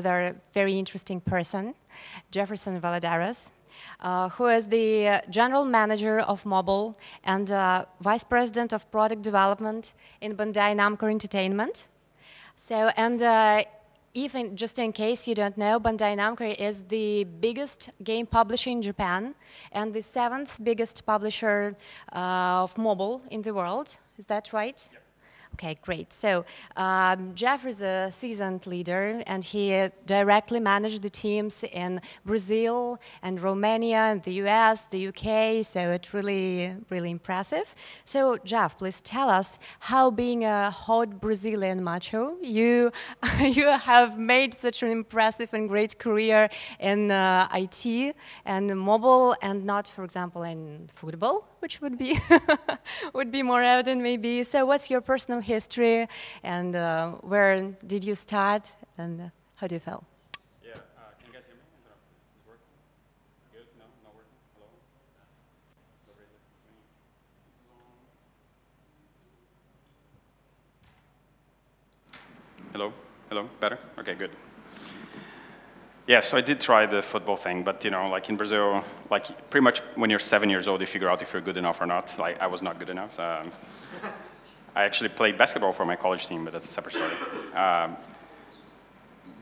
with a very interesting person, Jeferson Valadares, who is the General Manager of Mobile and Vice President of Product Development in Bandai Namco Entertainment. So, and even just in case you don't know, Bandai Namco is the biggest game publisher in Japan and the 7th biggest publisher of mobile in the world. Is that right? Yep. Okay, great. So Jeff is a seasoned leader, and he directly managed the teams in Brazil and Romania and the US, the UK, so it's really, really impressive. So Jeff, please tell us how, being a hot Brazilian macho, you have made such an impressive and great career in IT and mobile, and not, for example, in football, which would be would be more evident maybe. So what's your personal history, and where did you start, and how do you feel? Yeah, can you guys hear me? Is this working? Good? No, not working? Hello? Nobody listens to me. Hello? Hello? Better? Okay, good. Yeah, so I did try the football thing, but you know, like in Brazil, like pretty much when you're 7 years old, you figure out if you're good enough or not. Like I was not good enough. I actually played basketball for my college team, but that's a separate story.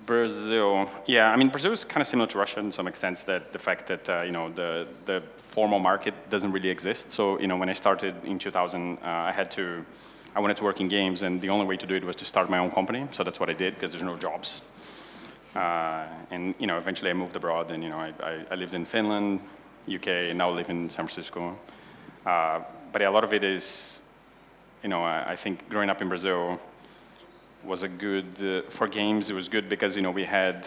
Brazil, yeah, I mean, Brazil is kind of similar to Russia in some extent, that the fact that you know, the formal market doesn't really exist. So you know, when I started in 2000, I wanted to work in games, and the only way to do it was to start my own company. So that's what I did, because there's no jobs. And you know, eventually I moved abroad, and you know, I lived in Finland, UK, and now live in San Francisco. But yeah, a lot of it is, you know, I think growing up in Brazil was a good, for games, it was good because, you know, we have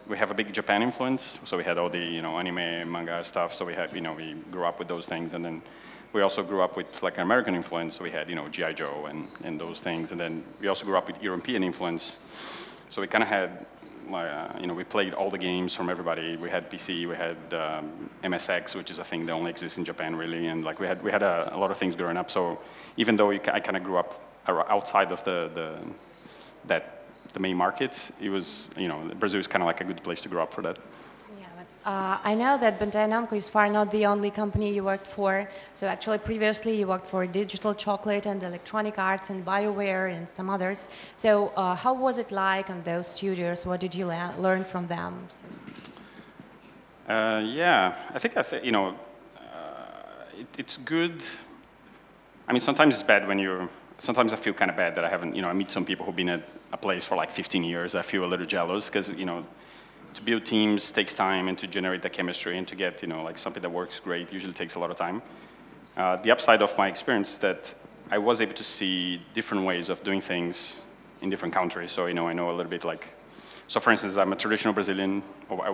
a big Japan influence. So we had all the, you know, anime, manga stuff. So we had, you know, we grew up with those things. And then we also grew up with like an American influence. So we had, you know, G.I. Joe and those things. And then we also grew up with European influence. So we kind of had, you know, we played all the games from everybody. We had PC, we had MSX, which is a thing that only exists in Japan, really, and like we had a lot of things growing up. So even though I kind of grew up outside of the main markets, it was, you know, Brazil is kind of like a good place to grow up for that. Yeah, but I know that Bandai Namco is far not the only company you worked for. So actually, previously you worked for Digital Chocolate and Electronic Arts and BioWare and some others. So how was it like on those studios? What did you learn from them? Yeah, I think you know, it's good. I mean, sometimes it's bad when you're. Sometimes I feel kind of bad that I haven't. You know, I meet some people who've been at a place for like 15 years. I feel a little jealous because, you know, to build teams takes time, and to generate the chemistry and to get, you know, like something that works great usually takes a lot of time. The upside of my experience is that I was able to see different ways of doing things in different countries. So, you know, I know a little bit like, so for instance, I'm a traditional Brazilian, or I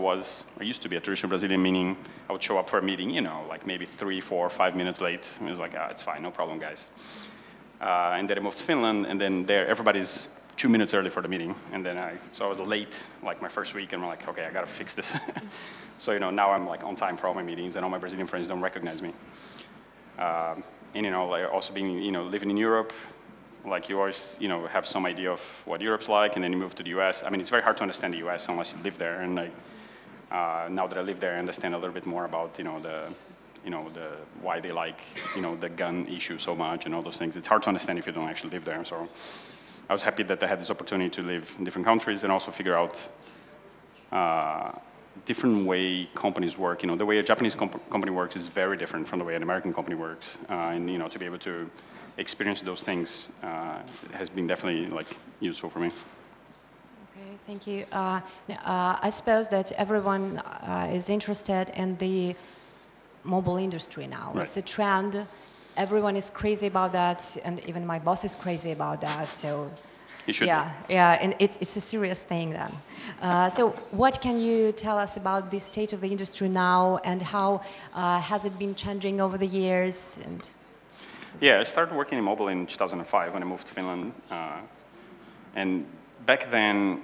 used to be a traditional Brazilian, meaning I would show up for a meeting, you know, like maybe 3, 4, 5 minutes late. And it was like, it's fine, no problem, guys. And then I moved to Finland, and then there everybody's 2 minutes early for the meeting. And then so I was late, like my first week, and I'm like, okay, I gotta fix this. So, you know, now I'm like on time for all my meetings, and all my Brazilian friends don't recognize me. And, you know, like also being, you know, living in Europe, like you always, you know, have some idea of what Europe's like, and then you move to the US. I mean, it's very hard to understand the US unless you live there. And like, now that I live there, I understand a little bit more about, you know, why they like, you know, the gun issue so much and all those things. It's hard to understand if you don't actually live there. So I was happy that I had this opportunity to live in different countries and also figure out different way companies work. You know, the way a Japanese company works is very different from the way an American company works. And, you know, to be able to experience those things has been definitely like useful for me. Okay, thank you. I suppose that everyone is interested in the mobile industry now. Right. It's a trend. Everyone is crazy about that, and even my boss is crazy about that. So, yeah, and it's a serious thing then. So, what can you tell us about the state of the industry now, and how has it been changing over the years? And yeah, I started working in mobile in 2005 when I moved to Finland, and back then,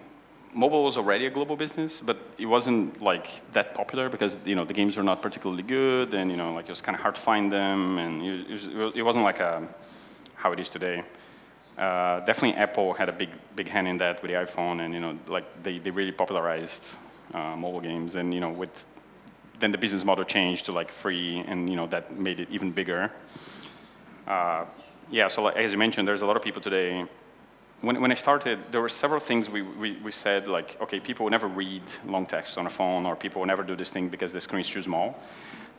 mobile was already a global business, but it wasn't like that popular because, you know, the games were not particularly good, and, you know, like it was kind of hard to find them, and it wasn't like how it is today. Definitely Apple had a big hand in that with the iPhone, and like they really popularized mobile games, and then the business model changed to like free, and that made it even bigger. Yeah, so like, as you mentioned, there's a lot of people today. When I started, there were several things we said, like, okay, people will never read long text on a phone, or people will never do this thing because the screen is too small.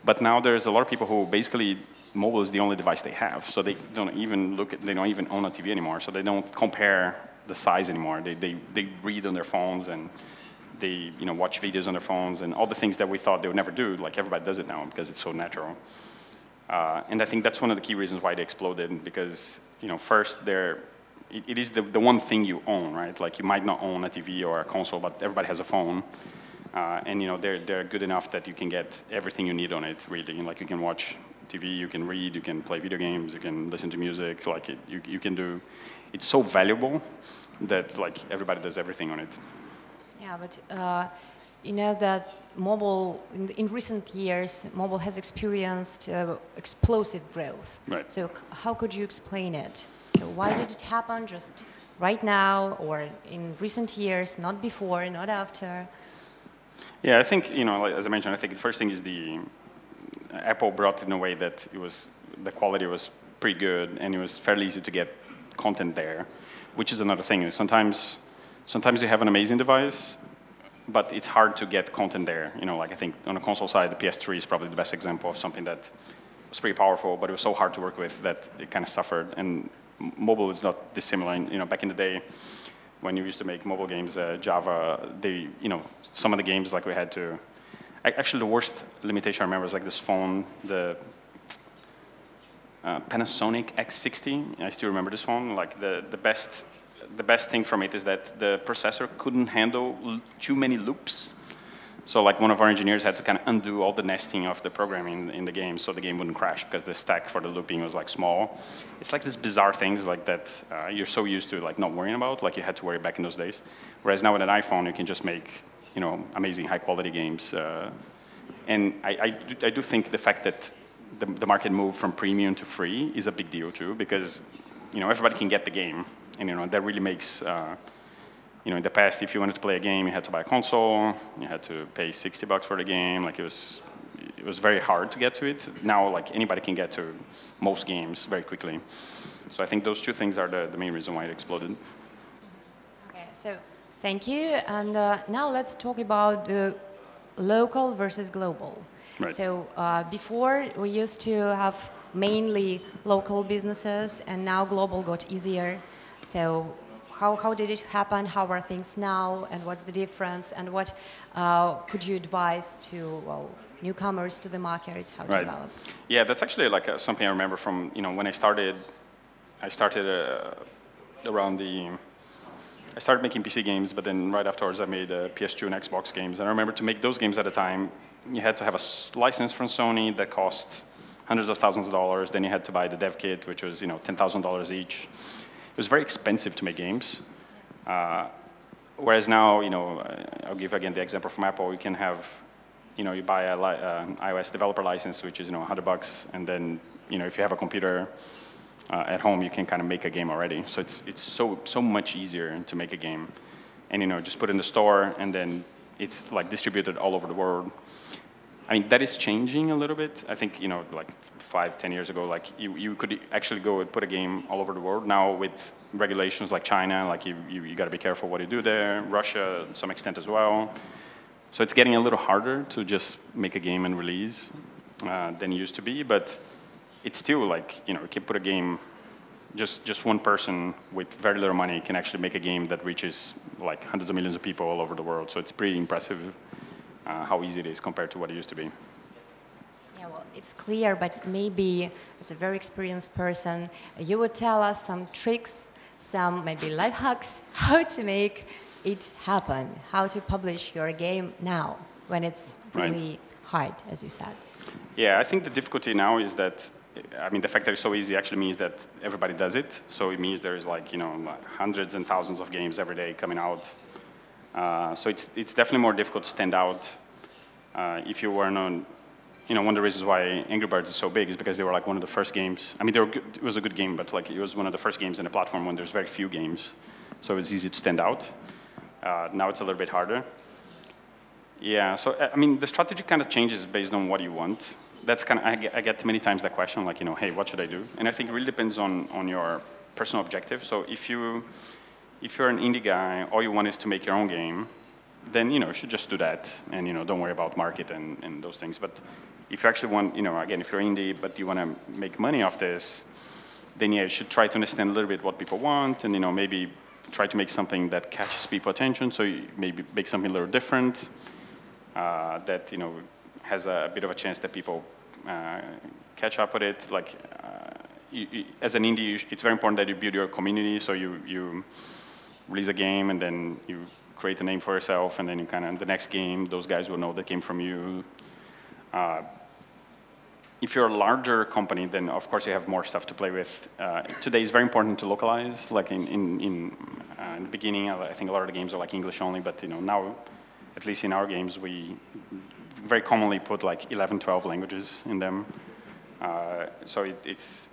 But now there's a lot of people who basically, mobile is the only device they have, so they don't even they don't even own a TV anymore, so they don't compare the size anymore. They read on their phones, and they watch videos on their phones, and all the things that we thought they would never do, like everybody does it now because it's so natural. And I think that's one of the key reasons why they exploded, because first it is the one thing you own, right? Like you might not own a TV or a console, but everybody has a phone. And they're good enough that you can get everything you need on it, really. Like you can watch TV, you can read, you can play video games, you can listen to music. Like you can do. It's so valuable that like everybody does everything on it. Yeah, but that mobile in recent years, mobile has experienced explosive growth. Right. So how could you explain it? So why did it happen just right now, or in recent years, not before, not after? Yeah, I think, like, as I mentioned, I think the first thing is Apple brought it in a way that the quality was pretty good, and it was fairly easy to get content there, which is another thing. Sometimes you have an amazing device, but it's hard to get content there. Like I think on the console side, the PS3 is probably the best example of something that was pretty powerful, but it was so hard to work with that it kind of suffered. And mobile is not dissimilar. Back in the day, when you used to make mobile games, Java, some of the games like we had to. Actually, the worst limitation I remember is like this phone, the Panasonic X60. I still remember this phone. Like the best thing from it is that the processor couldn't handle too many loops. So like one of our engineers had to kind of undo all the nesting of the programming in the game so the game wouldn't crash, because the stack for the looping was like small. It's like these bizarre things like that you're so used to like not worrying about, like you had to worry back in those days. Whereas now with an iPhone, you can just make amazing high quality games. And I do think the fact that the market moved from premium to free is a big deal too, because everybody can get the game, and that really makes. In the past, if you wanted to play a game, you had to buy a console. You had to pay $60 for the game. Like it was very hard to get to it. Now, like anybody can get to most games very quickly. So I think those two things are the main reason why it exploded. Okay, so thank you. And now let's talk about the local versus global. Right. So before we used to have mainly local businesses, and now global got easier. So how did it happen? How are things now? And what's the difference? And what could you advise to newcomers to the market, how to develop? Yeah, that's actually like something I remember from when I started around I started making PC games, but then right afterwards I made PS2 and Xbox games. And I remember to make those games at a time, you had to have a license from Sony that cost hundreds of thousands of dollars. Then you had to buy the dev kit, which was $10,000 each. It was very expensive to make games. Whereas now, I'll give again the example from Apple. You can have, you buy an iOS developer license, which is $100, and then if you have a computer at home, you can kind of make a game already. So it's so much easier to make a game, and just put it in the store, and then it's like distributed all over the world. I mean, that is changing a little bit. I think, like 5-10 years ago, like you could actually go and put a game all over the world. Now with regulations like China, like you got to be careful what you do there. Russia, to some extent as well. So it's getting a little harder to just make a game and release than it used to be. But it's still like, you can put a game, just one person with very little money can actually make a game that reaches like hundreds of millions of people all over the world. So it's pretty impressive. How easy it is compared to what it used to be. Yeah, well, it's clear, but maybe as a very experienced person, you would tell us some tricks, some maybe life hacks, how to make it happen, how to publish your game now, when it's really hard, as you said. Yeah, I think the difficulty now is that, the fact that it's so easy actually means that everybody does it. So it means there's like, hundreds and thousands of games every day coming out. So it's definitely more difficult to stand out if you were one of the reasons why Angry Birds is so big is because they were like one of the first games. I mean, it was a good game, but like it was one of the first games in the platform when there's very few games, so it's easy to stand out. Now it's a little bit harder. Yeah, so I mean, the strategy kind of changes based on what you want. That's kind of, I get many times that question, like, hey, what should I do? And I think it really depends on your personal objective. So if you're an indie guy, all you want is to make your own game, then you should just do that, and don't worry about market and those things. But if you actually want, again, if you're indie but you want to make money off this, then yeah, you should try to understand a little bit what people want, and maybe try to make something that catches people's attention. So you maybe make something a little different that has a bit of a chance that people catch up with it. Like as an indie, it's very important that you build your community. So you release a game and then you create a name for yourself, and then you kind of, the next game, those guys will know that came from you. If you're a larger company, then of course you have more stuff to play with. Today it's very important to localize. Like in the beginning, I think a lot of the games are like English only, but now, at least in our games, we very commonly put like 11, 12 languages in them. So it's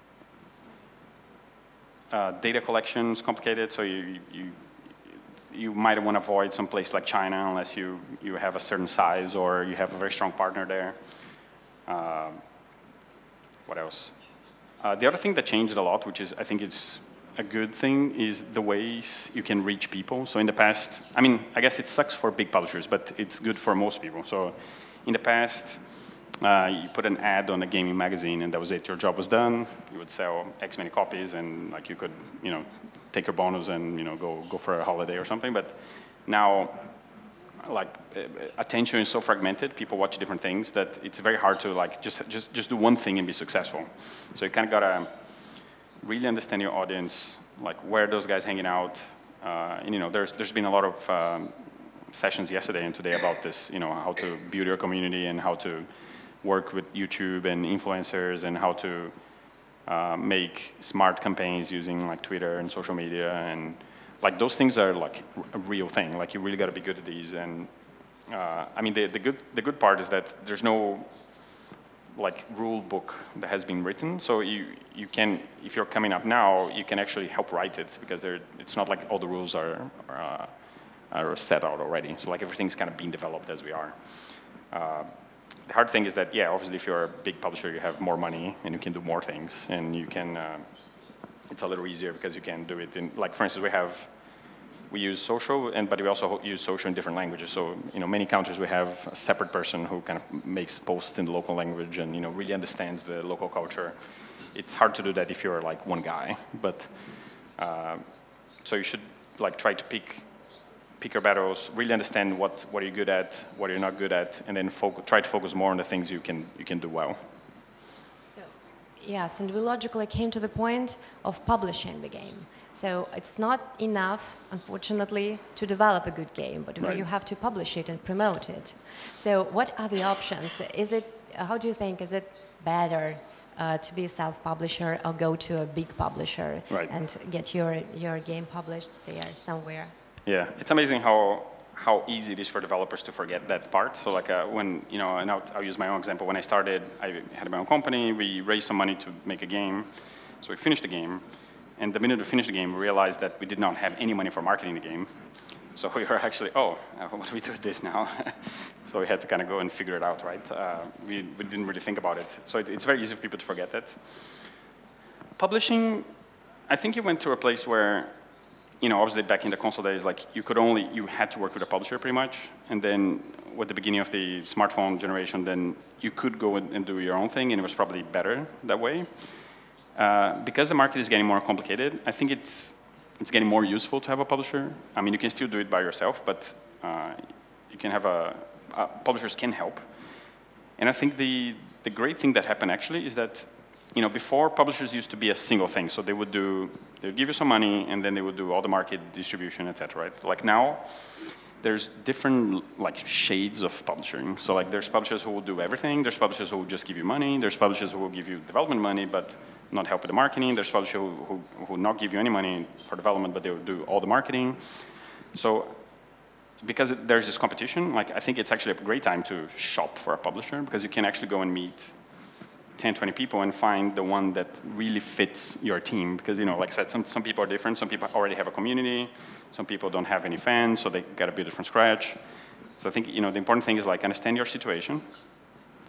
data collection is complicated. So you might want to avoid some place like China unless you have a certain size or you have a very strong partner there. What else? The other thing that changed a lot, which is I think it's a good thing, is the ways you can reach people. So in the past, I mean, I guess it sucks for big publishers, but it's good for most people. So in the past, you put an ad on a gaming magazine, and that was it. Your job was done. You would sell X many copies, and like you could, take your bonus and go for a holiday or something. But now, like attention is so fragmented. People watch different things that it's very hard to like just do one thing and be successful. So you kind of gotta really understand your audience, like where those guys hanging out. And there's been a lot of sessions yesterday and today about this. How to build your community and how to work with YouTube and influencers and how to make smart campaigns using like Twitter and social media, and like those things are like a real thing. Like you really got to be good at these. And I mean, the good part is that there's no like rule book that has been written. So you can, if you're coming up now, you can actually help write it, because it's not like all the rules are set out already. So like everything's kind of being developed as we are. The hard thing is that, yeah, obviously if you're a big publisher, you have more money and you can do more things, and you can, it's a little easier because you can do it in, like for instance, we use social, but we also use social in different languages. So, many countries we have a separate person who kind of makes posts in the local language and, really understands the local culture. It's hard to do that if you're like one guy, but, so you should like try to pick your battles, really understand what you're good at, what you're not good at, and then try to focus more on the things you can do well. So, yes, and we logically came to the point of publishing the game. So it's not enough, unfortunately, to develop a good game, but right. You have to publish it and promote it. So what are the options? How do you think, is it better to be a self-publisher or go to a big publisher right. and get your game published there somewhere? Yeah, it's amazing how easy it is for developers to forget that part. So like when, and I'll use my own example. When I started, I had my own company. We raised some money to make a game. So we finished the game. And the minute we finished the game, we realized that we did not have any money for marketing the game. So we were actually, what do we do with this now? So we had to kind of go and figure it out, right? We didn't really think about it. So it's very easy for people to forget that. Publishing, I think you went to a place where, obviously back in the console days, like you had to work with a publisher pretty much. And then with the beginning of the smartphone generation, then you could go and do your own thing, and it was probably better that way. Because the market is getting more complicated, I think it's getting more useful to have a publisher. I mean, you can still do it by yourself, but you can have publishers can help. And I think the great thing that happened actually is that, before publishers used to be a single thing. So they would give you some money, and then they would do all the market distribution, et cetera, right? Like now, there's different like shades of publishing. So like there's publishers who will do everything. There's publishers who will just give you money. There's publishers who will give you development money, but not help with the marketing. There's publishers who will not give you any money for development, but they will do all the marketing. So because there's this competition, like I think it's actually a great time to shop for a publisher because you can actually go and meet 10, 20 people and find the one that really fits your team. Because, like I said, some people are different. Some people already have a community. Some people don't have any fans, so they got to build it from scratch. So I think, the important thing is like understand your situation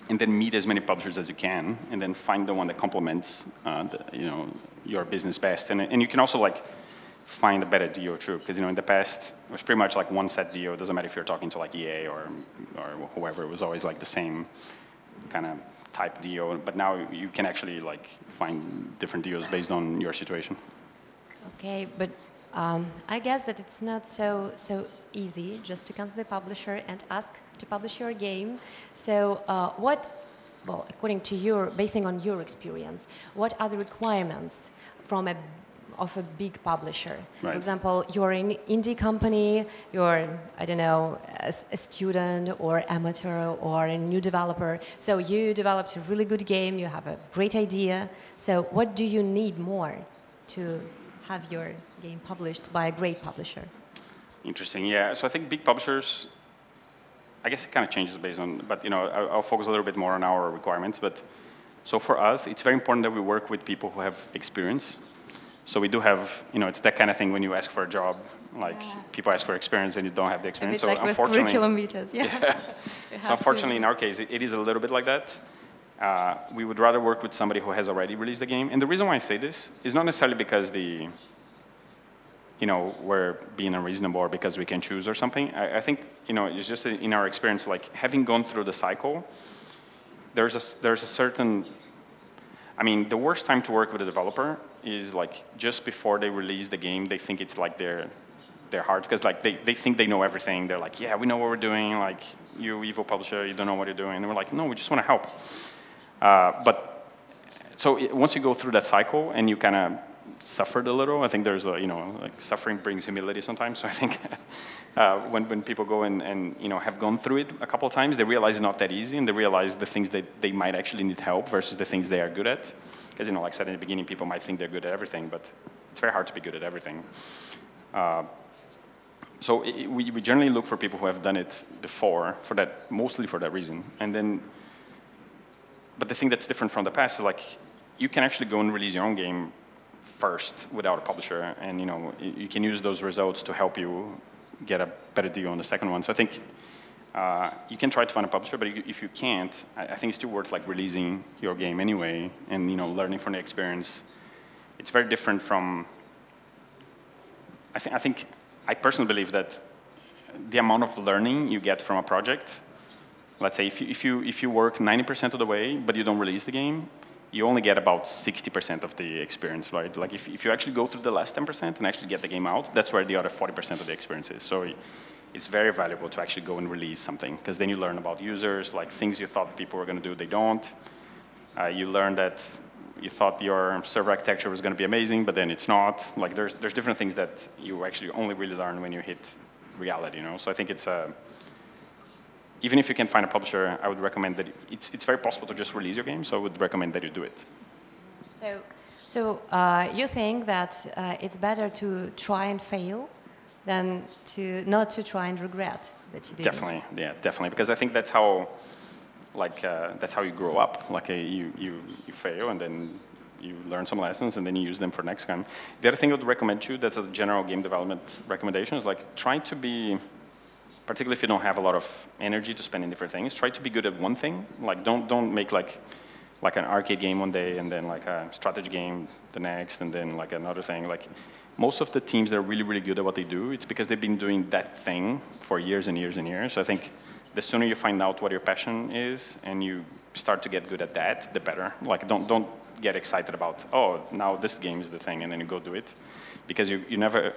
and then meet as many publishers as you can and then find the one that complements, your business best. And you can also like find a better deal too, because, in the past, it was pretty much like one set deal. It doesn't matter if you're talking to like EA or whoever. It was always like the same kind of type deal, but now you can actually like find different deals based on your situation. Okay, but I guess that it's not so easy just to come to the publisher and ask to publish your game. So according to basing on your experience, what are the requirements of a big publisher? Right. For example, you're an indie company, you're, I don't know, a student or amateur or a new developer. So you developed a really good game, you have a great idea. So what do you need more to have your game published by a great publisher? Interesting, yeah. So I think big publishers, I guess it kind of changes based on, but I'll focus a little bit more on our requirements. But so for us, it's very important that we work with people who have experience. So we do have, it's that kind of thing when you ask for a job, like people ask for experience and you don't have the experience. A bit so like unfortunately, with curriculum vitas, yeah. So unfortunately, in our case, it is a little bit like that. We would rather work with somebody who has already released the game. And the reason why I say this is not necessarily because we're being unreasonable or because we can choose or something. I think, it's just in our experience, like having gone through the cycle, there's a certain, the worst time to work with a developer is like just before they release the game, they think it's like their heart, because like they think they know everything. They're like, yeah, we know what we're doing. Like, you evil publisher, you don't know what you're doing. And we're like, no, we just want to help. So once you go through that cycle and you kind of suffered a little, I think there's like suffering brings humility sometimes. So I think when people go and have gone through it a couple of times, they realize it's not that easy, and they realize the things that they might actually need help versus the things they are good at. Because, like I said in the beginning, people might think they're good at everything, but it's very hard to be good at everything. So we generally look for people who have done it before, mostly for that reason. But the thing that's different from the past is like, you can actually go and release your own game first without a publisher, and you can use those results to help you get a better deal on the second one. So I think you can try to find a publisher, but if you can't, I think it's still worth like releasing your game anyway, and learning from the experience. It's very different from. I personally believe that the amount of learning you get from a project. Let's say if you work 90% of the way, but you don't release the game, you only get about 60% of the experience, right? Like if you actually go through the last 10% and actually get the game out, that's where the other 40% of the experience is. So it's very valuable to actually go and release something, because then you learn about users, like things you thought people were going to do, they don't. You learn that you thought your server architecture was going to be amazing, but then it's not. Like there's different things that you actually only really learn when you hit reality, So I think it's even if you can find a publisher, I would recommend that it's very possible to just release your game, so I would recommend that you do it. So you think that it's better to try and fail than not to try and regret that you didn't? Definitely, yeah, definitely, because I think that's how, that's how you grow up. Like you fail, and then you learn some lessons, and then you use them for next time. The other thing I would recommend you, that's a general game development recommendation, is like try to be, particularly if you don't have a lot of energy to spend in different things, try to be good at one thing. Like don't make like an arcade game one day and then like a strategy game the next and then like another thing. Like most of the teams that are really, really good at what they do, it's because they've been doing that thing for years and years and years. So I think the sooner you find out what your passion is and you start to get good at that, the better. Like don't get excited about, oh, now this game is the thing, and then you go do it, because you're never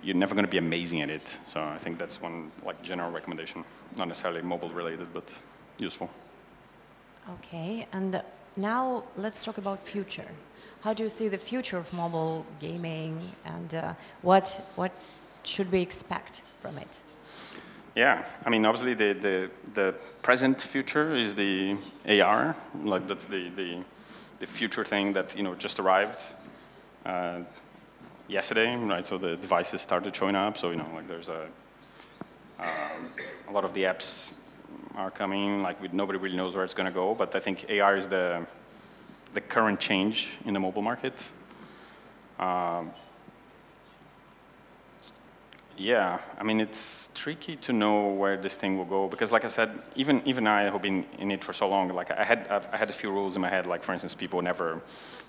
going to be amazing at it. So I think that's one like general recommendation, not necessarily mobile related, but useful. Okay, and now let's talk about future. How do you see the future of mobile gaming, and what should we expect from it? Yeah, obviously the present future is the AR, like that's the future thing that just arrived yesterday, right? So the devices started showing up. So like there's A lot of the apps are coming, like nobody really knows where it's going to go, but I think AR is the current change in the mobile market. Yeah, I mean, it's tricky to know where this thing will go because, like I said, even I who've been in it for so long, like I had a few rules in my head. Like, for instance, people never,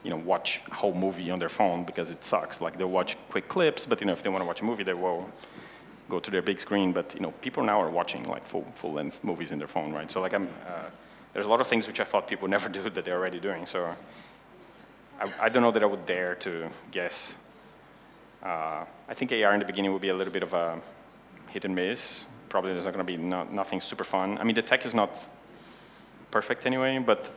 watch a whole movie on their phone because it sucks. Like, they'll watch quick clips, but if they want to watch a movie, they will go to their big screen. But people now are watching like full-length movies in their phone, right? So like there's a lot of things which I thought people never do that they're already doing. So I don't know that I would dare to guess. I think AR in the beginning will be a little bit of a hit and miss. Probably there's not going to be nothing super fun. I mean, the tech is not perfect anyway, but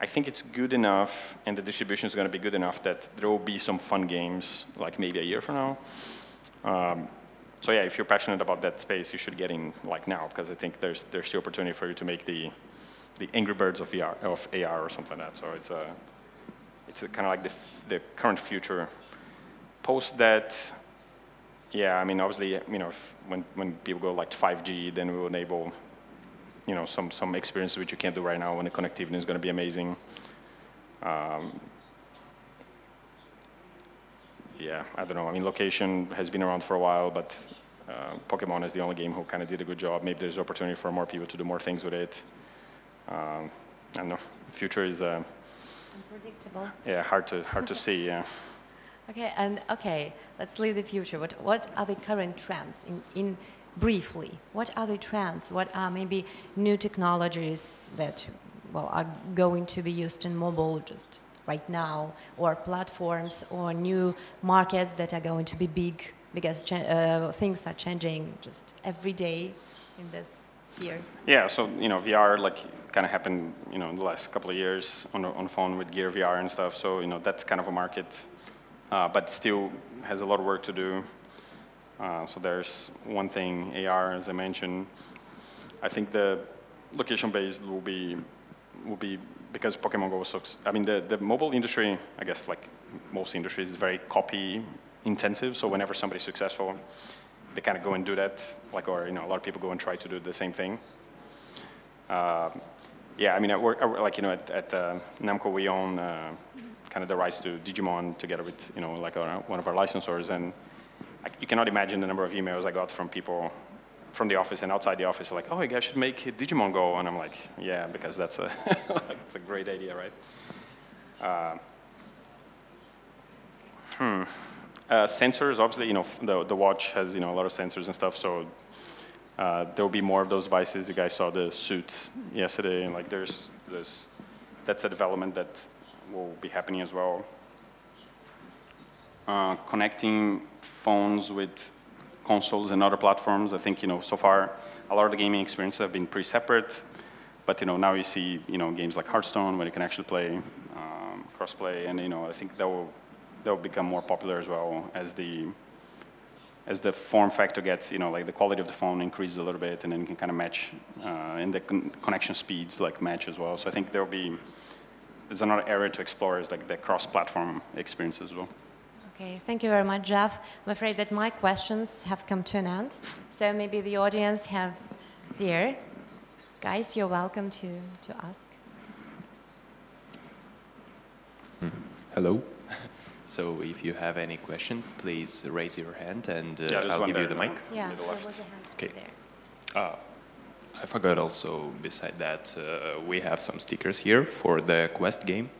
I think it's good enough, and the distribution is going to be good enough that there will be some fun games, like maybe a year from now. So yeah, if you're passionate about that space, you should get in like now, because I think there's the opportunity for you to make the Angry Birds of AR or something like that. So it's kind of like the current future. Post that, yeah, I mean, obviously, when people go like 5G, then we will enable, some experiences which you can't do right now when the connectivity is going to be amazing. Yeah, I don't know. I mean, location has been around for a while, but Pokemon is the only game who kind of did a good job. Maybe there's opportunity for more people to do more things with it. I don't know. Future is unpredictable. Yeah, hard to see. Yeah. Okay, let's leave the future. What are the current trends in briefly? What are the trends? What are maybe new technologies that are going to be used in mobile just right now, or platforms, or new markets that are going to be big because things are changing just every day in this sphere? Yeah, so VR kind of happened in the last couple of years on the phone with Gear VR and stuff. So that's kind of a market. But still has a lot of work to do. So there's one thing, AR, as I mentioned. I think the location-based will be because Pokemon Go was so. I mean, the mobile industry, I guess, like most industries, is very copy-intensive. So whenever somebody's successful, they kind of go and do that. Or a lot of people go and try to do the same thing. Yeah, I mean, at Namco, we own kind of the rights to Digimon together with one of our licensors, and you cannot imagine the number of emails I got from people from the office and outside the office, like, oh, you guys should make Digimon Go, and I'm like, yeah, because that's it's a great idea, right? Sensors, obviously, the watch has a lot of sensors and stuff, so there will be more of those devices. You guys saw the suit yesterday, and that's a development that will be happening as well. Connecting phones with consoles and other platforms. I think so far a lot of the gaming experiences have been pretty separate, but now you see games like Hearthstone where you can actually play cross-play, and I think that will become more popular as well as the form factor gets, like the quality of the phone increases a little bit, and then you can kind of match, and the connection speeds match as well. So I think there's another area to explore is like the cross-platform experience as well. Okay, thank you very much, Jeff. I'm afraid that my questions have come to an end. So maybe the audience have there. Guys, you're welcome to ask. Hello. So if you have any question, please raise your hand and I'll give you the mic. Yeah, there was a hand there. I forgot also, beside that, we have some stickers here for the Quest game.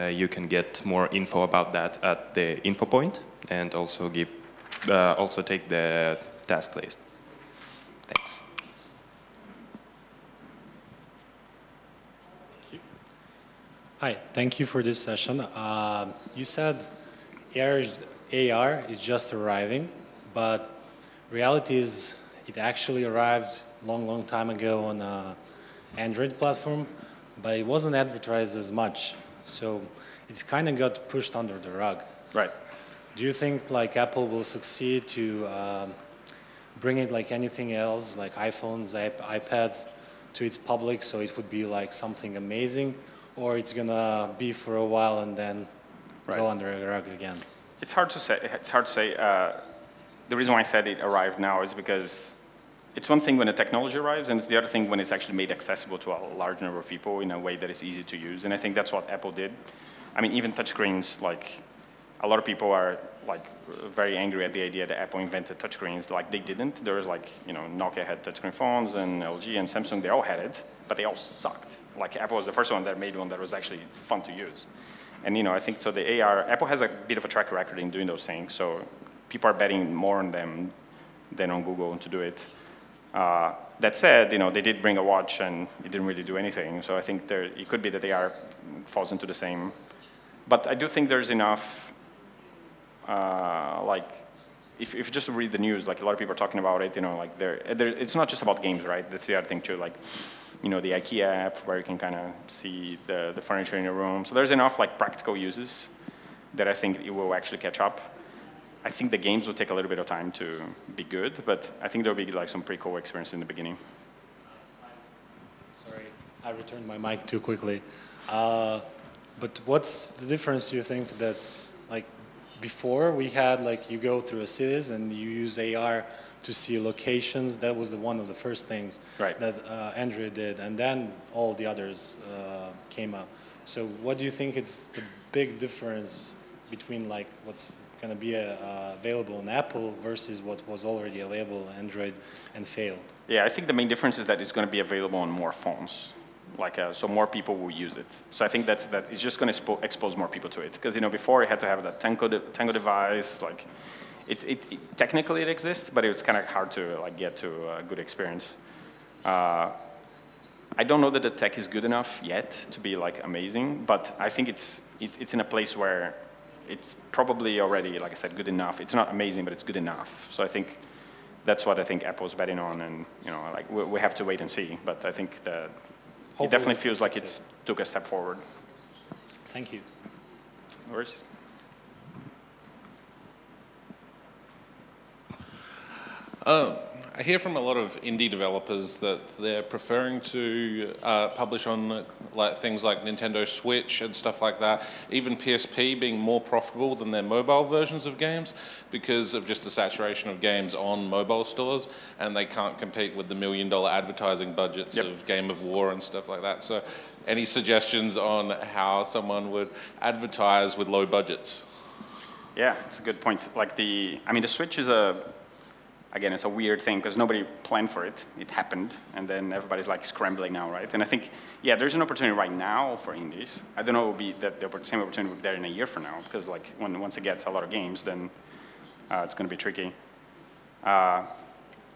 You can get more info about that at the info point, and also take the task list. Thanks. Thank you. Hi, thank you for this session. You said AR is just arriving, but reality is it actually arrived long time ago on an Android platform, but it wasn't advertised as much. So it's kind of got pushed under the rug. Right. Do you think like Apple will succeed to bring it like anything else, like iPhones, iPads, to its public, so it would be like something amazing, or it's gonna be for a while and then go under the rug again? It's hard to say. The reason why I said it arrived now is because it's one thing when the technology arrives, and it's the other thing when it's actually made accessible to a large number of people in a way that is easy to use. And I think that's what Apple did. I mean, even touchscreens, like, a lot of people are like very angry at the idea that Apple invented touchscreens. Like, they didn't. There was like, you know, Nokia had touchscreen phones, and LG and Samsung, they all had it, but they all sucked. Like, Apple was the first one that made one that was actually fun to use. And, you know, I think so the AR, Apple has a bit of a track record in doing those things, so people are betting more on them than on Google to do it. That said, you know, they did bring a watch and it didn't really do anything. So I think it could be that AR falls into the same. But I do think there's enough, like, if you just read the news, like a lot of people are talking about it, you know, like it's not just about games, right? That's the other thing too, like, you know, the IKEA app where you can kind of see the furniture in your room. So there's enough like practical uses that I think it will actually catch up. I think the games will take a little bit of time to be good, but I think there'll be like some pretty cool experience in the beginning. Sorry, I returned my mic too quickly. But what's the difference, you think, that's like before we had like you go through a cities and you use AR to see locations? That was one of the first things that Android did, and then all the others came up. So what do you think is the big difference between like what's going to be available in Apple versus what was already available in Android and failed? Yeah, I think the main difference is that it's going to be available on more phones. Like, so more people will use it. So I think that it's just going to expose more people to it. Because, you know, before you had to have that Tango device, like, technically it exists, but it's kind of hard to like get to a good experience. I don't know that the tech is good enough yet to be like amazing, but I think it's in a place where it's probably already, like I said, good enough. It's not amazing, but it's good enough. So I think that's what I think Apple's betting on, and you know, like we have to wait and see. But I think that it definitely feels like it's took a step forward. Thank you. No worries. I hear from a lot of indie developers that they're preferring to publish on like things like Nintendo Switch and stuff like that, even PSP being more profitable than their mobile versions of games because of just the saturation of games on mobile stores, and they can't compete with the $1 million advertising budgets of Game of War and stuff like that. So any suggestions on how someone would advertise with low budgets? Yeah, it's a good point. Like the Switch is again, it's a weird thing because nobody planned for it. It happened, and then everybody's like scrambling now, right? And I think, yeah, there's an opportunity right now for indies. I don't know it will be that the same opportunity will be there in a year from now, because like once it gets a lot of games, then it's going to be tricky. Yeah,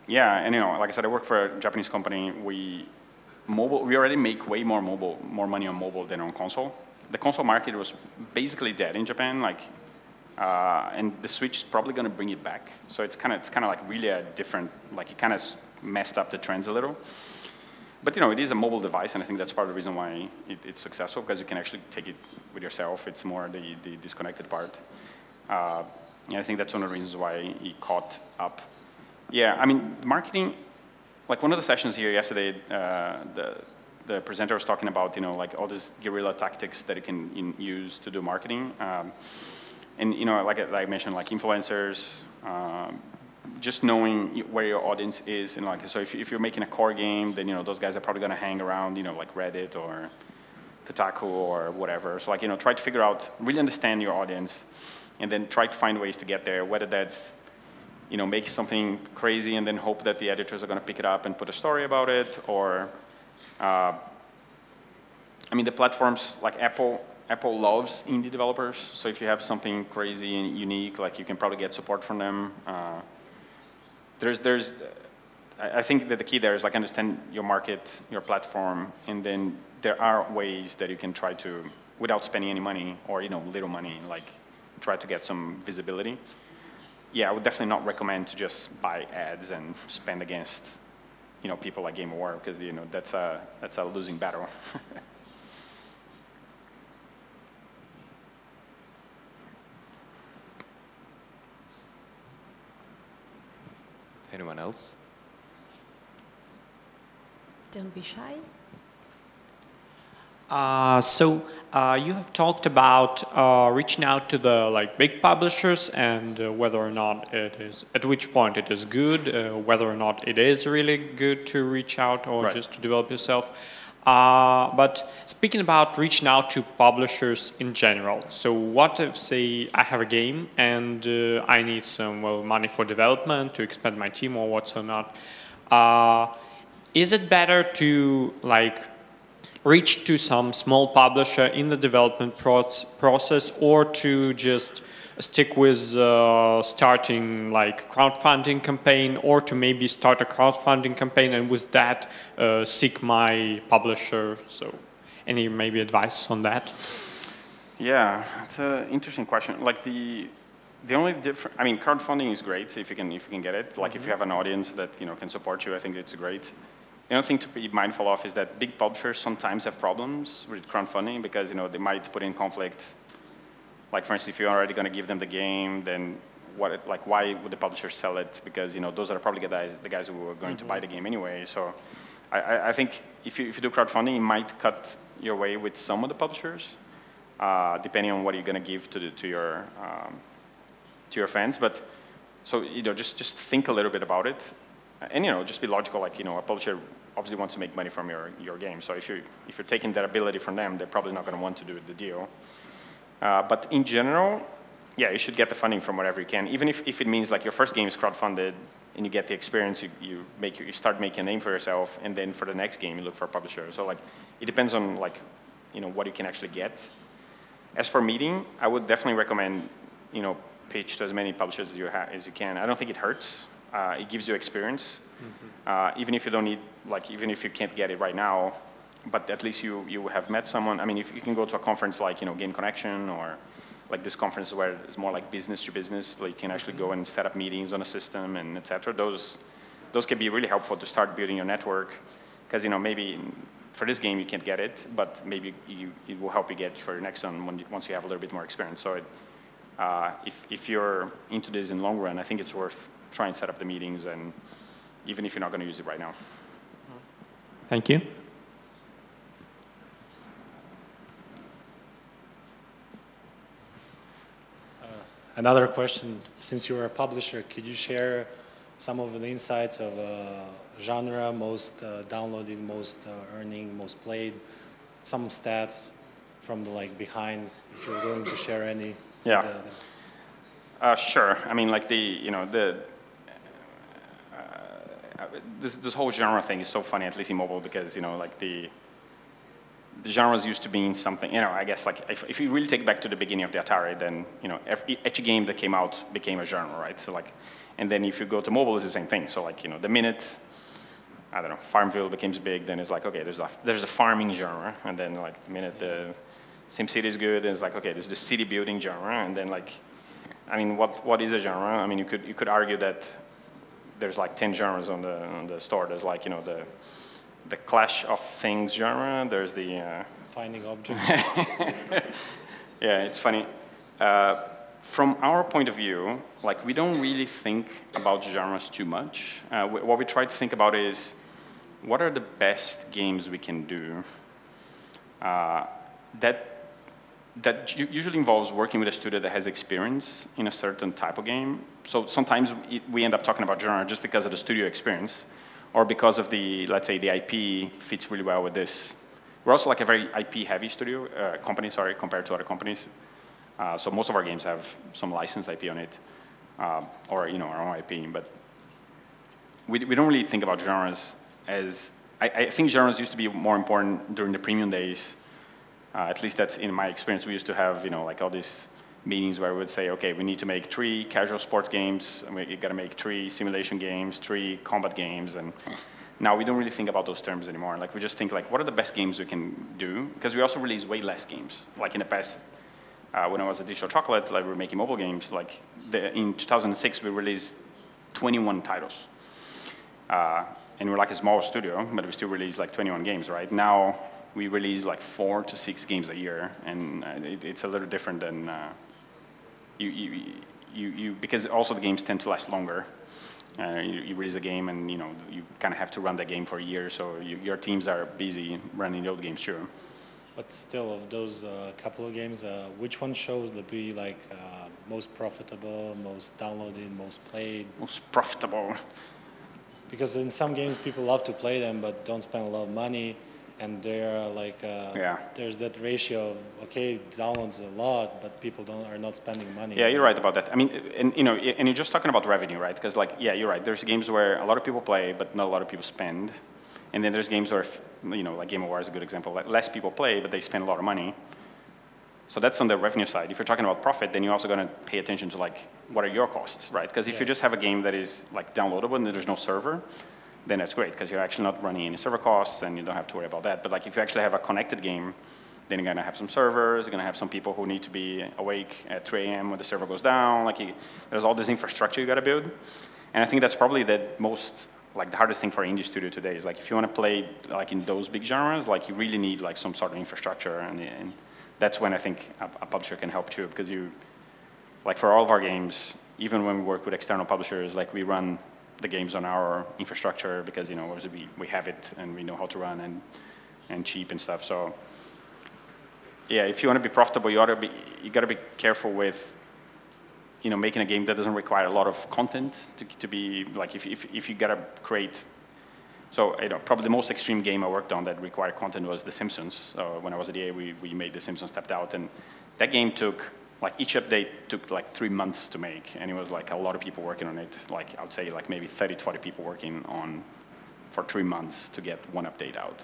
and you know, like I said, I work for a Japanese company. We already make way more money on mobile than on console. The console market was basically dead in Japan, like. And the Switch is probably going to bring it back. So it's kind of like really a different, like it kind of messed up the trends a little. But you know, it is a mobile device, and I think that's part of the reason why it's successful, because you can actually take it with yourself. It's more the disconnected part. And I think that's one of the reasons why it caught up. Yeah, I mean, marketing, like one of the sessions here yesterday, the presenter was talking about, you know, like all these guerrilla tactics that you can use to do marketing. And you know, like I mentioned, like influencers, just knowing where your audience is, and like, so if you're making a core game, then you know those guys are probably going to hang around, you know, like Reddit or Kotaku or whatever. So like, you know, try to figure out, really understand your audience, and then try to find ways to get there. Whether that's, you know, make something crazy and then hope that the editors are going to pick it up and put a story about it, or, I mean, the platforms like Apple loves indie developers, so if you have something crazy and unique, like you can probably get support from them. I think that the key there is like understand your market, your platform, and then there are ways that you can try to, without spending any money or, you know, little money, like try to get some visibility. Yeah, I would definitely not recommend to just buy ads and spend against, you know, people like Game of War, because you know that's a losing battle. Anyone else? Don't be shy. So You have talked about reaching out to the big publishers and whether or not it is, at which point it is good, whether or not it is really good to reach out or just to develop yourself. But speaking about reaching out to publishers in general, so what if, say, I have a game and I need some money for development to expand my team or whatnot? Is it better to reach to some small publisher in the development process, or to just stick with starting crowdfunding campaign, or to maybe start a crowdfunding campaign and with that seek my publisher? So any maybe advice on that? Yeah, it's an interesting question. The only difference, I mean, crowdfunding is great if you can get it. If you have an audience that can support you, I think it's great. The other thing to be mindful of is that big publishers sometimes have problems with crowdfunding because they might put in conflict. Like for instance, if you're already going to give them the game, then why would the publisher sell it? Because those are probably the guys who are going to buy the game anyway. So I think if you do crowdfunding, it might cut your way with some of the publishers, depending on what you're going to give to your fans. But so just think a little bit about it, and just be logical. A publisher obviously wants to make money from your game. So if you're taking that ability from them, they're probably not going to want to do the deal. But in general, yeah, you should get the funding from wherever you can, even if it means your first game is crowdfunded and you get the experience, you start making a name for yourself, and then for the next game you look for a publisher. So it depends on what you can actually get. As for meeting, I would definitely recommend pitch to as many publishers as you can. I don't think it hurts. It gives you experience, even if you don't need even if you can't get it right now. But at least you have met someone. I mean, if you can go to a conference like Game Connection, or this conference where it's more business to business, you can actually go and set up meetings on a system and etc. Those can be really helpful to start building your network, because maybe for this game you can't get it, but maybe it will help you get for your next one once you have a little bit more experience. So if you're into this in the long run, I think it's worth trying to set up the meetings, and even if you're not going to use it right now. Thank you. Another question, since you're a publisher, could you share some of the insights of genre, most downloaded, most earning, most played, some stats from the behind, if you're willing to share any? Yeah. Sure. I mean, this whole genre thing is so funny, at least in mobile, because the genres used to mean something. I guess if you really take back to the beginning of the Atari, then each game that came out became a genre, right? So and then if you go to mobile, it's the same thing. So the minute, I don't know, Farmville becomes big, then it's okay, there's a farming genre, and then the minute the SimCity is good, then it's okay, there's the city building genre, and then I mean, what is a genre? I mean, you could argue that there's 10 genres on the store. There's the Clash of Things genre. There's the finding objects. Yeah, it's funny. From our point of view, we don't really think about genres too much. What we try to think about is, what are the best games we can do that usually involves working with a studio that has experience in a certain type of game. So sometimes we end up talking about genre just because of the studio experience, or because of let's say the IP fits really well with this. We're also a very IP-heavy company, compared to other companies. So most of our games have some licensed IP on it, or our own IP. But we don't really think about genres as. I think genres used to be more important during the premium days. At least that's in my experience. We used to have all these meetings where we would say, okay, we need to make 3 casual sports games, and we got to make 3 simulation games, 3 combat games, and now we don't really think about those terms anymore. We just think what are the best games we can do? Because we also release way less games. In the past, when I was at Digital Chocolate, we were making mobile games. In 2006, we released 21 titles, and we're a small studio, but we still release 21 games. Right now, we release 4 to 6 games a year, and it's a little different than. Because also the games tend to last longer. You release a game, and you kind of have to run that game for a year, so your teams are busy running the old games, sure. But still, of those couple of games, which one shows to be like most profitable, most downloaded, most played? Most profitable. Because in some games, people love to play them, but don't spend a lot of money. And they're like, there's that ratio of, okay, it downloads a lot, but people are not spending money. Yeah, you're right about that. I mean, and you know, and you're just talking about revenue, right? Because like, yeah, you're right. There's games where a lot of people play, but not a lot of people spend. And then there's games where, you know, like Game of War is a good example. Like less people play, but they spend a lot of money. So that's on the revenue side. If you're talking about profit, then you're also going to pay attention to like, what are your costs, right? Because if you just have a game that is like downloadable and there's no server, then that's great because you're actually not running any server costs and you don't have to worry about that. But like if you actually have a connected game, then you're going to have some servers, you're going to have some people who need to be awake at 3 a.m. when the server goes down. Like there's all this infrastructure you got to build. And I think that's probably the most, like the hardest thing for an indie studio today is like if you want to play like in those big genres, like you really need like some sort of infrastructure. And that's when I think a publisher can help too, because you, like for all of our games, even when we work with external publishers, like we run the games on our infrastructure because, you know, obviously we have it and we know how to run and cheap and stuff. So yeah, if you want to be profitable, you got to be careful with, you know, making a game that doesn't require a lot of content to be like, if you got to create. So, you know, probably the most extreme game I worked on that required content was The Simpsons. When I was at EA, we made The Simpsons Stepped Out, and that game took, like each update took like 3 months to make, and it was like a lot of people working on it. Like I would say like maybe 30 to 40 people working on for 3 months to get one update out,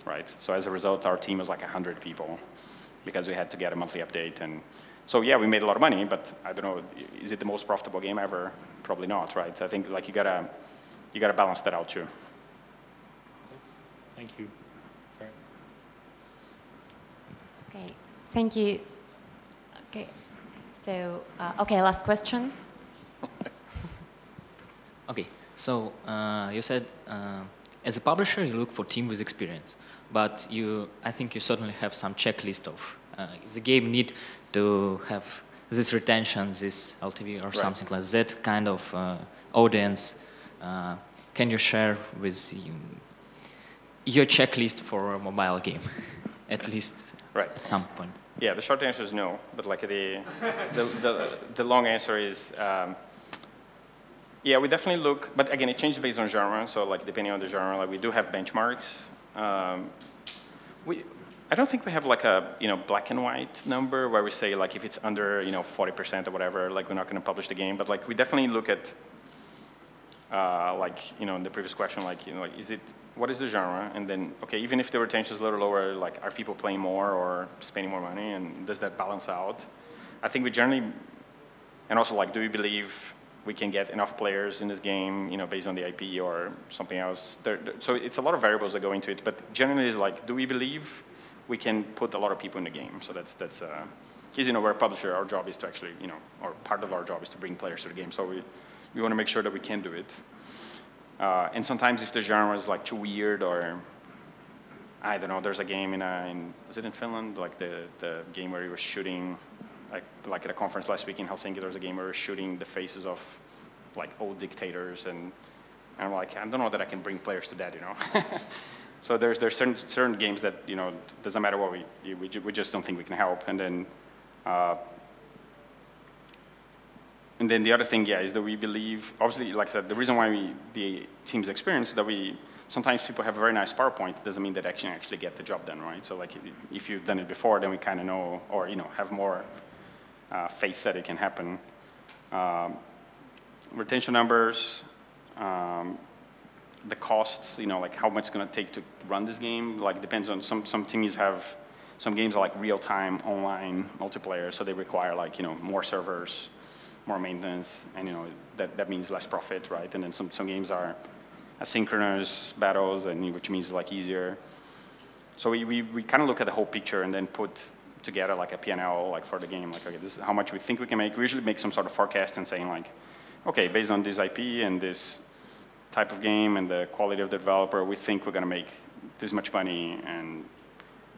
right? So as a result, our team was like 100 people because we had to get a monthly update. And so yeah, we made a lot of money, but I don't know, is it the most profitable game ever? Probably not, right? I think like you gotta balance that out too. Thank you. Fair. Okay, thank you. Okay, so, okay, last question. Okay, so you said as a publisher you look for team with experience, but I think you certainly have some checklist of is the game need to have this retention, this LTV or something like that kind of audience. Can you share with your checklist for a mobile game, at least at some point? Yeah, the short answer is no, but like the long answer is, yeah, we definitely look, but again, it changes based on genre. So like depending on the genre, like we do have benchmarks. I don't think we have like a black and white number where we say like if it's under 40% or whatever, like we're not going to publish the game. But like we definitely look at like in the previous question, like like what is the genre, and then okay, even if the retention is a little lower, like are people playing more or spending more money, and does that balance out? I think we generally, and also like do we believe we can get enough players in this game, based on the IP or something else? So it's a lot of variables that go into it, but generally it's like, do we believe we can put a lot of people in the game? So that's because we're a publisher, our job is to actually, or part of our job is to bring players to the game. So we want to make sure that we can do it. And sometimes if the genre is like too weird, or I don't know, there's a game is it in Finland? Like the game where you were shooting, like at a conference last week in Helsinki, there was a game where we were shooting the faces of like old dictators, and I'm like, I don't know that I can bring players to that, So there's certain games that, doesn't matter what we just don't think we can help. And then the other thing, is that we believe, obviously, like I said, the reason why the team's experience is that sometimes people have a very nice PowerPoint. It doesn't mean that actually get the job done, right? So like if you've done it before, then we kind of know, or have more faith that it can happen. Retention numbers, the costs, like how much it's going to take to run this game, like depends on some teams have, some games are like real-time online multiplayer, so they require like, more servers, more maintenance, and that means less profit, right? And then some games are asynchronous battles, and which means like easier. So we kind of look at the whole picture and then put together like a P&L like for the game, like okay, this is how much we think we can make. We usually make some sort of forecast and saying like, okay, based on this IP and this type of game and the quality of the developer, we think we're going to make this much money, and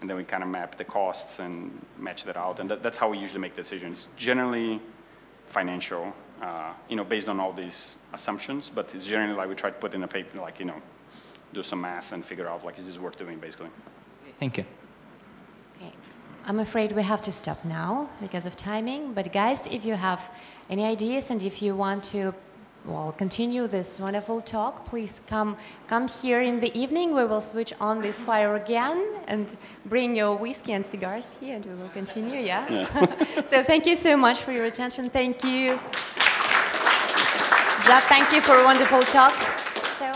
then we kind of map the costs and match that out, and that's how we usually make decisions. Generally financial, based on all these assumptions, but it's generally like we try to put in a paper, like, do some math and figure out like, is this worth doing, basically. Thank you. Okay. I'm afraid we have to stop now because of timing. But guys, if you have any ideas and if you want to, well, continue this wonderful talk, please come here in the evening. We will switch on this fire again and bring your whiskey and cigars here, and we will continue. Yeah. So thank you so much for your attention. Thank you. Jad, thank you for a wonderful talk. So.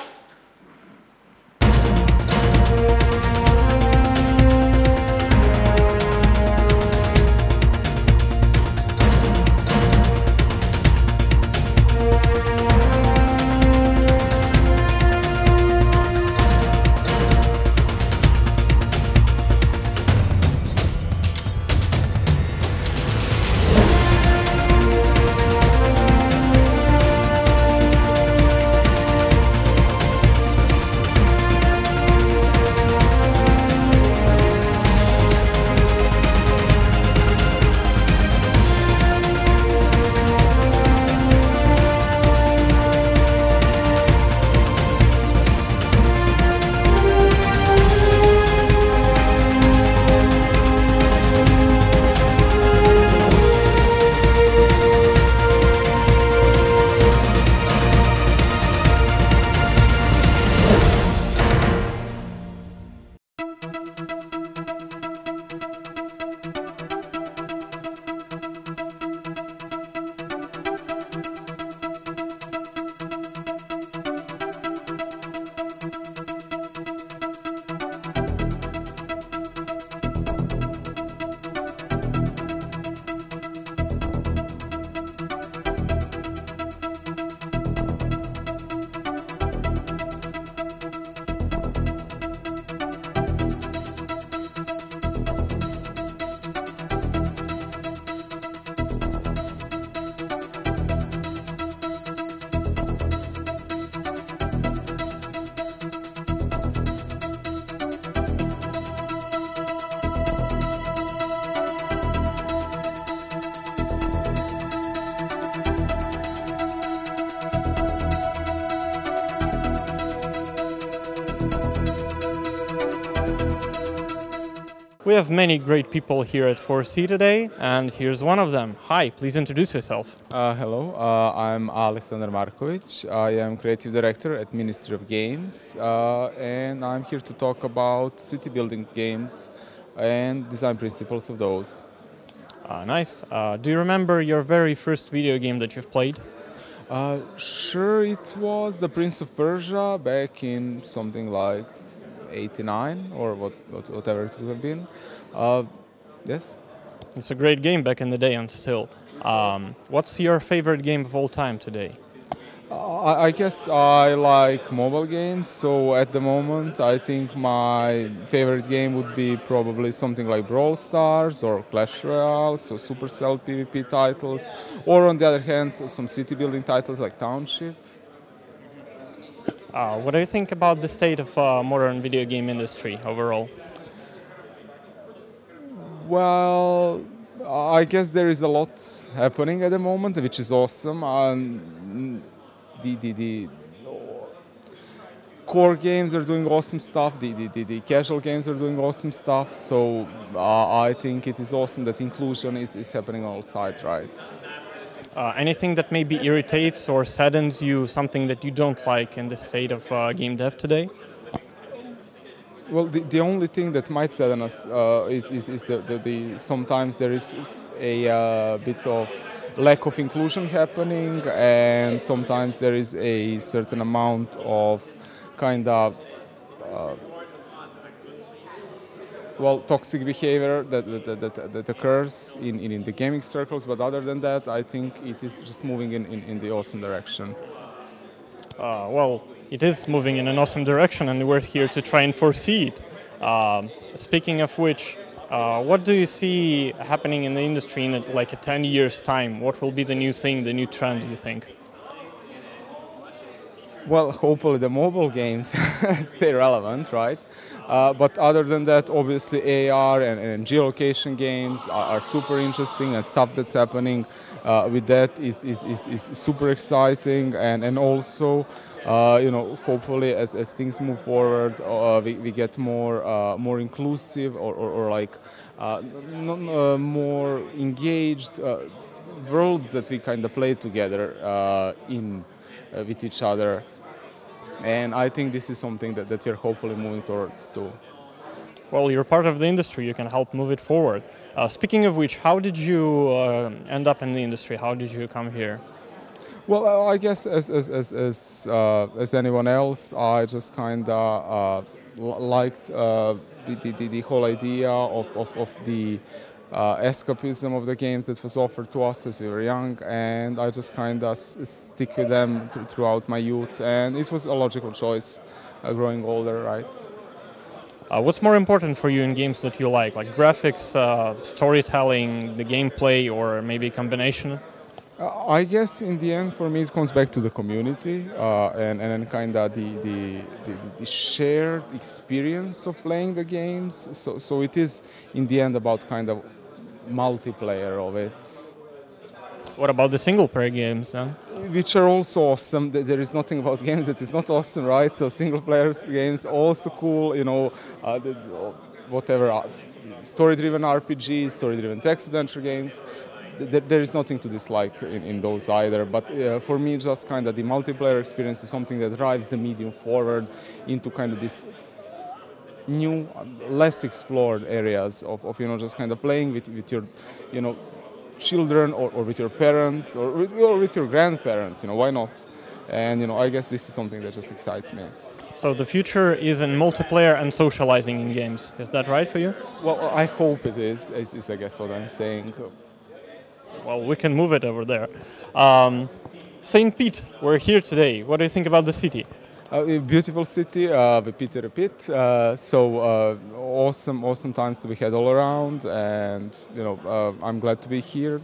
We have many great people here at 4C today, and here's one of them. Hi, please introduce yourself. Hello, I'm Alexander Markovic. I am Creative Director at Ministry of Games, and I'm here to talk about city building games and design principles of those. Nice. Do you remember your very first video game that you've played? Sure, it was The Prince of Persia back in something like 89 or whatever it would have been. Yes. It's a great game back in the day and still. What's your favorite game of all time today? I guess I like mobile games, so at the moment I think my favorite game would be probably something like Brawl Stars or Clash Royale, so Supercell PvP titles, or on the other hand some city building titles like Township. What do you think about the state of modern video game industry overall? Well, I guess there is a lot happening at the moment, which is awesome. The core games are doing awesome stuff, the casual games are doing awesome stuff, so I think it is awesome that inclusion is happening on all sides, right? Anything that maybe irritates or saddens you, something that you don't like in the state of game dev today? Well, the only thing that might sadden us is that sometimes there is a bit of lack of inclusion happening, and sometimes there is a certain amount of kind of toxic behavior that occurs in the gaming circles. But other than that, I think it is just moving in the awesome direction. Well, it is moving in an awesome direction, and we're here to try and foresee it. Speaking of which, what do you see happening in the industry in like a 10 years' time? What will be the new thing, the new trend, do you think? Well, hopefully the mobile games stay relevant, right? But other than that, obviously AR and geolocation games are super interesting, and stuff that's happening with that is super exciting, and also hopefully as things move forward, we get more inclusive or like more engaged worlds that we kind of play together with each other. And I think this is something that we're hopefully moving towards too. Well, you're part of the industry, you can help move it forward. Speaking of which, how did you end up in the industry? How did you come here? Well, I guess as anyone else, I just kind of liked the whole idea of the escapism of the games that was offered to us as we were young, and I just kind of stick with them throughout my youth, and it was a logical choice growing older, right? What's more important for you in games that you like graphics, storytelling, the gameplay, or maybe a combination? I guess in the end, for me, it comes back to the community and kind of the shared experience of playing the games. So it is in the end about kind of multiplayer of it. What about the single-player games then? Which are also awesome. There is nothing about games that is not awesome, right? So single-player games also cool. Whatever story-driven RPGs, story-driven text adventure games. There is nothing to dislike in those either, but for me, just kind of the multiplayer experience is something that drives the medium forward into kind of this new, less explored areas of just kind of playing with your, children or with your parents or with your grandparents. Why not? And I guess this is something that just excites me. So the future is in multiplayer and socializing in games. Is that right for you? Well, I hope it is I guess what I'm saying. Well, we can move it over there. St. Pete, we're here today. What do you think about the city? A beautiful city, repeat. Awesome times to be had all around, and I'm glad to be here.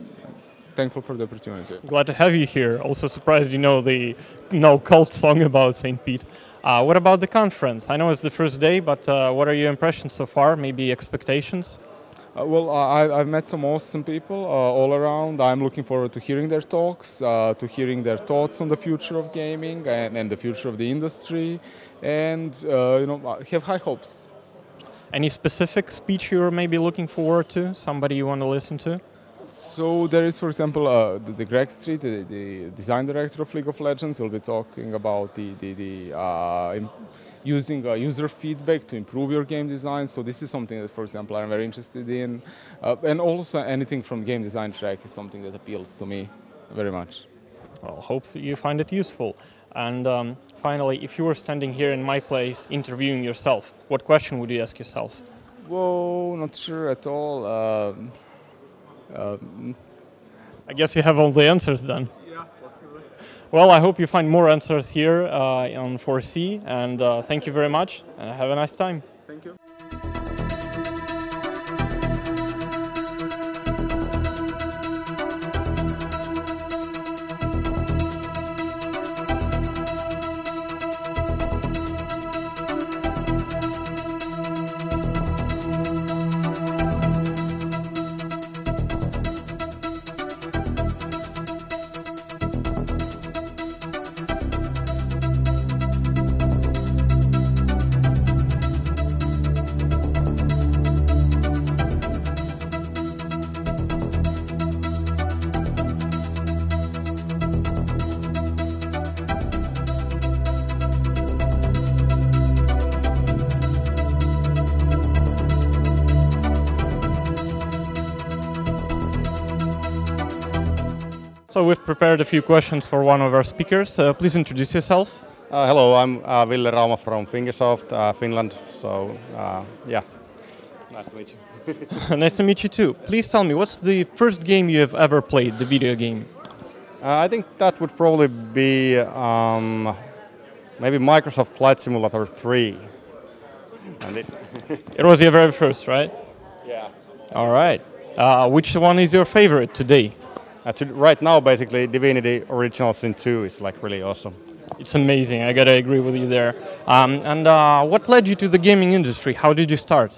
Thankful for the opportunity. Glad to have you here. Also surprised you know the cult song about St. Pete. What about the conference? I know it's the first day, but what are your impressions so far? Maybe expectations? Well, I've met some awesome people all around. I'm looking forward to hearing their talks, to hearing their thoughts on the future of gaming and the future of the industry, and have high hopes. Any specific speech you're maybe looking forward to? Somebody you want to listen to? So there is, for example, the Greg Street, the design director of League of Legends, will be talking about using user feedback to improve your game design. So this is something that, for example, I'm very interested in. And also anything from game design track is something that appeals to me very much. Well, hope you find it useful. And finally, if you were standing here in my place interviewing yourself, what question would you ask yourself? Whoa, not sure at all. I guess you have all the answers then. Yeah, possibly. Well, I hope you find more answers here on 4C, and thank you very much, and have a nice time. Thank you. So we've prepared a few questions for one of our speakers. Please introduce yourself. Hello, I'm Ville Rauma from Fingersoft, Finland. So, yeah, nice to meet you. Nice to meet you too. Please tell me, what's the first game you have ever played, the video game? I think that would probably be maybe Microsoft Flight Simulator 3. And it was your very first, right? Yeah. All right. Which one is your favorite today? Right now, basically, Divinity Original Sin 2 is like really awesome. It's amazing. I gotta agree with you there. And what led you to the gaming industry? How did you start?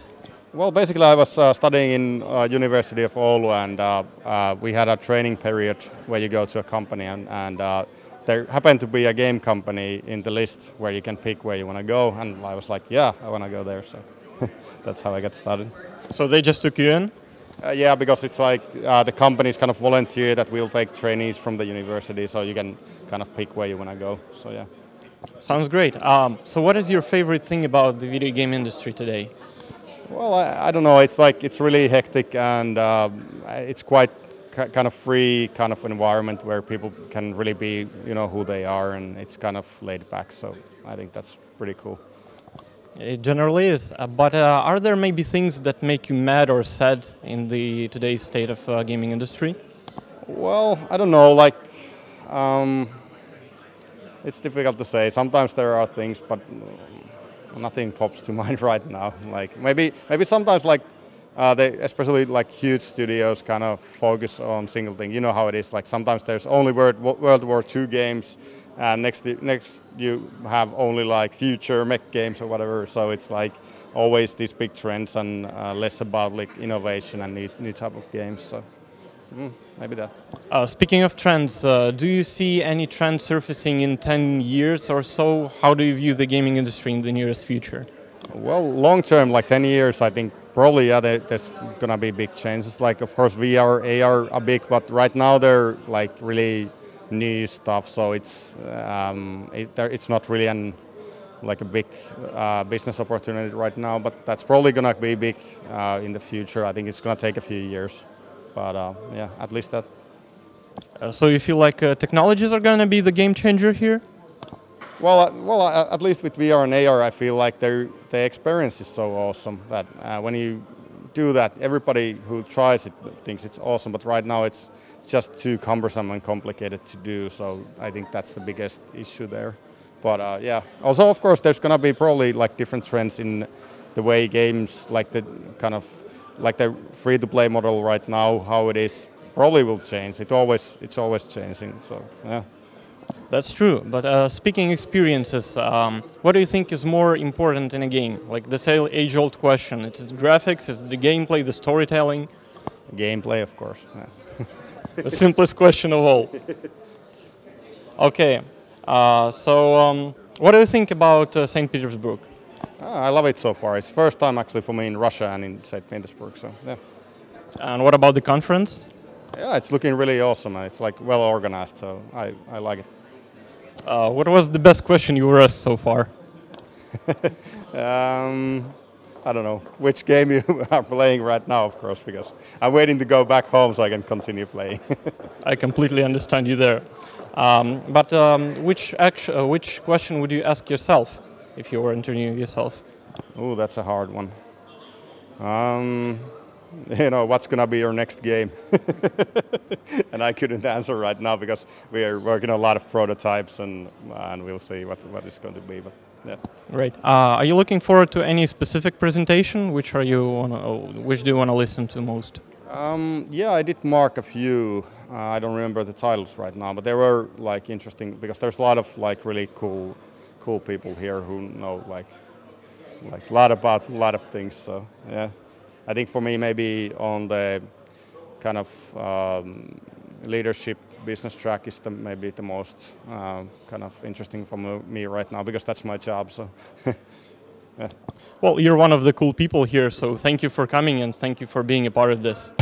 Well, basically, I was studying in University of Oulu, and we had a training period where you go to a company, and there happened to be a game company in the list where you can pick where you want to go, and I was like, yeah, I want to go there. So that's how I got started. So they just took you in? Yeah, because it's like the companies kind of volunteer that we'll take trainees from the university, so you can kind of pick where you want to go. So yeah. Sounds great. So what is your favorite thing about the video game industry today? Well, I don't know. It's like it's really hectic, and it's quite kind of free kind of environment where people can really be, who they are, and it's kind of laid back. So I think that's pretty cool. It generally is. But are there maybe things that make you mad or sad in the today's state of gaming industry? Well, I don't know. Like, it's difficult to say. Sometimes there are things, but nothing pops to mind right now. Like maybe sometimes like especially like huge studios kind of focus on single thing. You know how it is. Like sometimes there's only World War II games, and next you have only like future mech games or whatever. So it's like always these big trends and less about like innovation and new type of games. So maybe that. Speaking of trends, do you see any trend surfacing in 10 years or so? How do you view the gaming industry in the nearest future? Well, long term, like 10 years, I think probably there's gonna be big changes. Like, of course, VR, AR are big, but right now they're like really new stuff. So it's not really like a big business opportunity right now. But that's probably gonna be big in the future. I think it's gonna take a few years. But yeah, at least that. So you feel like technologies are going to be the game changer here? Well, at least with VR and AR, I feel like the experience is so awesome that when you do that, everybody who tries it thinks it's awesome. But right now, it's just too cumbersome and complicated to do. So I think that's the biggest issue there. But yeah, also of course, there's going to be probably like different trends in the way games, like the kind of like the free-to-play model right now, how it is, probably will change. It's always changing. So yeah. That's true. But speaking experiences, what do you think is more important in a game? Like the age-old question: it's the graphics, it's the gameplay, the storytelling. Gameplay, of course. Yeah. The simplest question of all. Okay. So what do you think about St. Petersburg? I love it so far. It's the first time actually for me in Russia and in St. Petersburg, so yeah. And what about the conference? Yeah, it's looking really awesome. It's like well organized, so I like it. What was the best question you were asked so far? I don't know. Which game you are playing right now, of course, because I'm waiting to go back home so I can continue playing. I completely understand you there. But which question would you ask yourself if you were interviewing yourself? Oh, that's a hard one. What's going to be your next game? And I couldn't answer right now because we are working on a lot of prototypes and we'll see what it's going to be. But yeah. Great. Are you looking forward to any specific presentation? Which do you want to listen to most? Yeah, I did mark a few. I don't remember the titles right now, but they were like interesting because there's a lot of like really cool people here who know like a lot about a lot of things. So yeah, I think for me maybe on the kind of leadership business track is maybe the most kind of interesting for me right now because that's my job. So yeah. Well, you're one of the cool people here, so thank you for coming and thank you for being a part of this.